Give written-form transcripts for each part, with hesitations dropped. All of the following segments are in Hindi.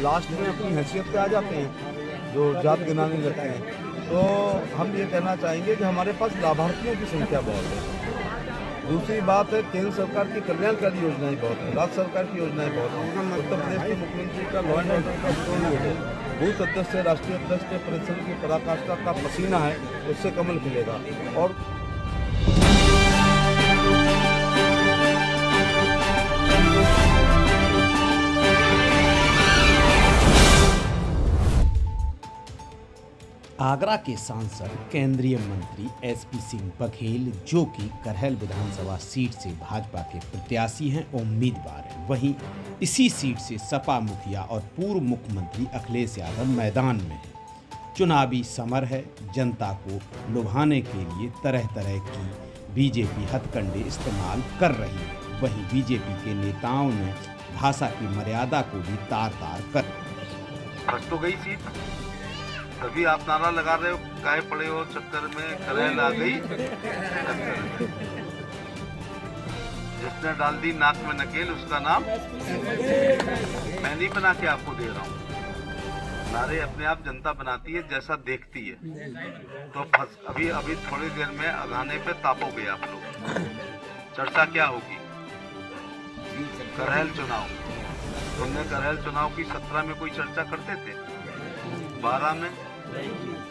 लास्ट में अपनी हैसियत पे आ जाते हैं, जो जात गिनाने लगते हैं। तो हम ये कहना चाहेंगे कि हमारे पास लाभार्थियों की संख्या बहुत है। दूसरी बात है, केंद्र सरकार की कल्याणकारी योजनाएं बहुत हैं, राज्य सरकार की योजनाएं बहुत हैं। उत्तर प्रदेश के मुख्यमंत्री का लॉ एंड ऑर्डर का स्ट्रॉन्ग है, बूथ अध्यक्ष से राष्ट्रीय अध्यक्ष के परिश्रम की पराकाष्ठा का पसीना है, उससे कमल खिलेगा। और आगरा के सांसद केंद्रीय मंत्री एसपी सिंह बघेल, जो कि करहल विधानसभा सीट से भाजपा के प्रत्याशी हैं, उम्मीदवार हैं, वहीं इसी सीट से सपा मुखिया और पूर्व मुख्यमंत्री अखिलेश यादव मैदान में हैं। चुनावी समर है, जनता को लुभाने के लिए तरह तरह की बीजेपी हथकंडे इस्तेमाल कर रही है। वहीं बीजेपी के नेताओं ने भाषा की मर्यादा को भी तार-तार कर फंस तो गई सीट, तभी आप नारा लगा रहे हो, काहे पड़े हो चक्कर में, करहल आ गई। जिसने डाल दी नाक में नकेल, उसका नाम मैं नहीं बना के आपको दे रहा हूँ। नारे अपने आप जनता बनाती है, जैसा देखती है। तो अभी थोड़ी देर में अगाने पे तापोगे आप लोग। चर्चा क्या होगी? करहल चुनाव। तुमने करहल चुनाव की 17 में कोई चर्चा करते थे? 12 में,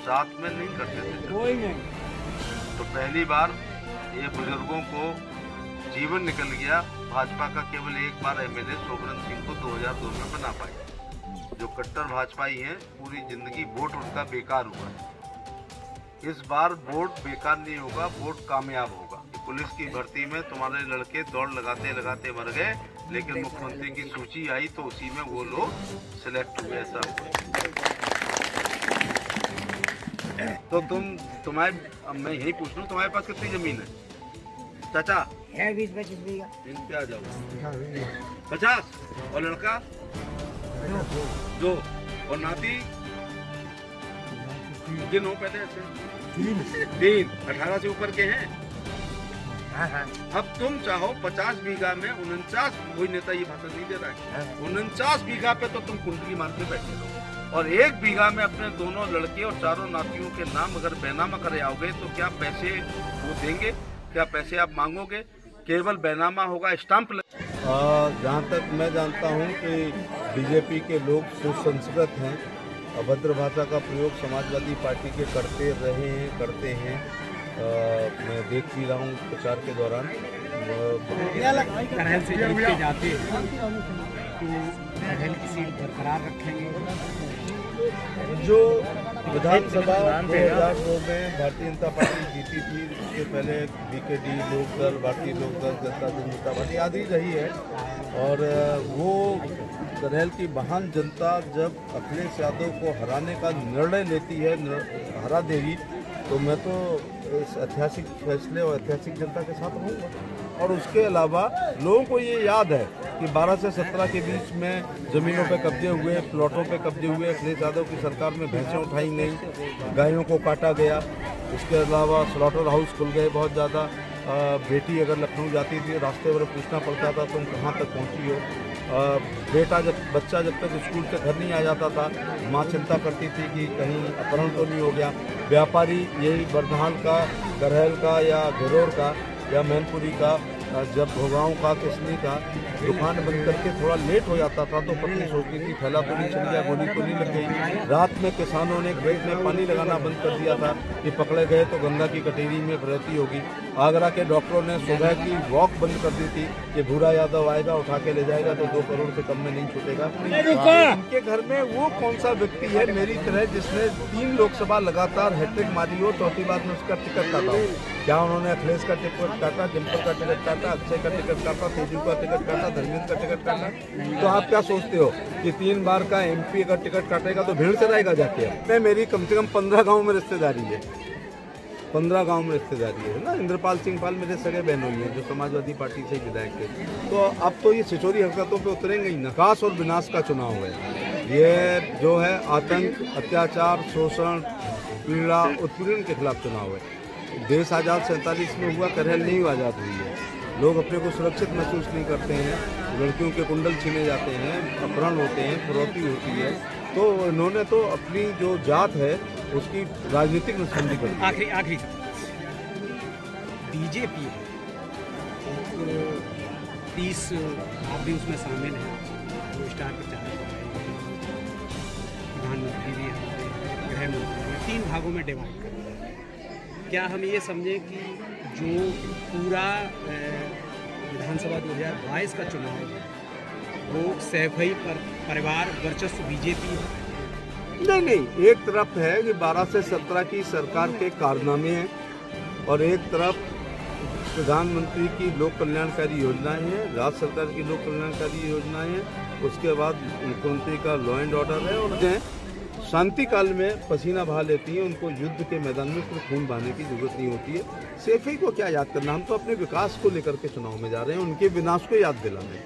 7 में नहीं करते थे। तो पहली बार ये बुजुर्गों को जीवन निकल गया। भाजपा का केवल एक बार एमएलए शोभरन सिंह को 2002 में बना पाए। जो कट्टर भाजपाई हैं, पूरी जिंदगी वोट उनका बेकार हुआ है। इस बार वोट बेकार नहीं होगा, वोट कामयाब होगा। पुलिस की भर्ती में तुम्हारे लड़के दौड़ लगाते लगाते मर गए, लेकिन मुख्यमंत्री की सूची आई तो उसी में वो लोग सिलेक्ट हुए। ऐसा तो तुम्हारे, अब मैं यही पूछ लूं, तुम्हारे पास कितनी जमीन है चाचा? है 20-25 बीघा। इन पे आ जाओ। 50 और लड़का 2 और नाती कितने हो? पहले ऐसे 3 18 से ऊपर के हैं। अब तुम चाहो 50 बीघा में 49, कोई नेता ये भाषण नहीं दे रहा है, 49 बीघा पे तो तुम कुंडली मार के बैठे रहो, और 1 बीघा में अपने दोनों लड़के और चारों नातियों के नाम अगर बैनामा करे आओगे तो क्या पैसे वो देंगे? क्या पैसे आप मांगोगे? केवल बैनामा होगा, स्टाम्प। जहाँ तक मैं जानता हूँ कि बीजेपी के लोग सुसंस्कृत हैं, अभद्र भाषा का प्रयोग समाजवादी पार्टी के करते रहे हैं, करते हैं। मैं देख भी रहा हूँ प्रचार के दौरान। करहल से जीत के जाते हैं तो करहल की सीट बरकरार रखेंगे। जो विधानसभा 2002 में भारतीय जनता पार्टी जीती थी, उसके पहले बीकेडी, लोकदल, भारतीय लोकदल, जनता पार्टी आदि रही है। और वो करहल की महान जनता जब अखिलेश यादव को हराने का निर्णय लेती है, हरा देगी, तो मैं तो इस ऐतिहासिक फैसले और ऐतिहासिक जनता के साथ रहूँगा। और उसके अलावा लोगों को ये याद है कि 12 से 17 के बीच में ज़मीनों पे कब्जे हुए, प्लॉटों पे कब्जे हुए। अखिलेश यादव की सरकार में भैंसें उठाई नहीं, गायों को काटा गया। इसके अलावा स्लॉटर हाउस खुल गए बहुत ज़्यादा। बेटी अगर लखनऊ जाती थी, रास्ते पर पूछना पड़ता था तुम कहाँ तक पहुँची हो। बच्चा जब तक स्कूल से घर नहीं आ जाता था, माँ चिंता करती थी कि कहीं अपहरण तो नहीं हो गया। व्यापारी, यही बरनहाल का, करहल का या घिरौर का या मैनपुरी का, जब भोगांव का, किसनी का दुकान बंद करके थोड़ा लेट हो जाता था तो पत्नी सोचती थी फैला तो नहीं चल गया, गोली तो नहीं लग गई। रात में किसानों ने खेत में पानी लगाना बंद कर दिया था कि पकड़े गए तो गंगा की कटेरी में बहती होगी। आगरा के डॉक्टरों ने सुबह की वॉक बंद कर दी थी कि भूरा यादव आएगा, उठा के ले जाएगा तो 2 करोड़ से कम में नहीं छूटेगा। उनके घर में वो कौन सा व्यक्ति है मेरी तरह जिसने 3 लोकसभा लगातार हैट्रिक मारी हो, चौथी बार में उसका टिकट काटा हो? क्या उन्होंने अखिलेश का टिकट काटा, डिम्पल का टिकट काटा, अक्षय का टिकट काटा, तेजू का टिकट काटा, धर्मेंद्र का टिकट काटा? तो आप क्या सोचते हो कि 3 बार का MP अगर टिकट काटेगा तो भीड़ चलाएगा जाके? मेरी कम से कम 15 गाँव में रिश्तेदारी है, 15 गांव में रिश्तेदारी है ना। इंद्रपाल सिंह पाल मेरे सगे बहनों ही हैं जो समाजवादी पार्टी से विधायक थे। तो अब तो ये छिछोरी हरकतों पे उतरेंगे ही ना। विकास और विनाश का चुनाव है ये, जो है आतंक, अत्याचार, शोषण, पीड़ा, उत्पीड़न के खिलाफ चुनाव है। देश आज़ाद 47 में हुआ, करहल नहीं आज़ाद हुई है। लोग अपने को सुरक्षित महसूस नहीं करते हैं, लड़कियों के कुंडल छीने जाते हैं, अपहरण होते हैं, फिरौती होती है। तो इन्होंने तो अपनी जो जात है उसकी राजनीतिक नसबंदी कर दी। आखिरी बीजेपी है, 30 आप भी उसमें शामिल हैं, वो स्टार प्रचारक हैं, प्रधानमंत्री भी हमारे, गृह मंत्री, 3 भागों में डिवाइड कर दिया है। क्या हम ये समझें कि जो पूरा विधानसभा 2022 का चुनाव है वो सैफई पर परिवार वर्चस्व बीजेपी है? नहीं, एक तरफ है कि 12 से 17 की सरकार के कारनामे हैं और एक तरफ प्रधानमंत्री की लोक कल्याणकारी योजनाएं हैं, राज्य सरकार की लोक कल्याणकारी योजनाएं हैं, उसके बाद मुख्यमंत्री का लॉ एंड ऑर्डर है। और शांति काल में पसीना बहा लेती हैं, उनको युद्ध के मैदान में सिर्फ खून बहाने की जरूरत नहीं होती है। सैफई को क्या याद करना, हम तो अपने विकास को लेकर के चुनाव में जा रहे हैं, उनके विनाश को याद दिलाने।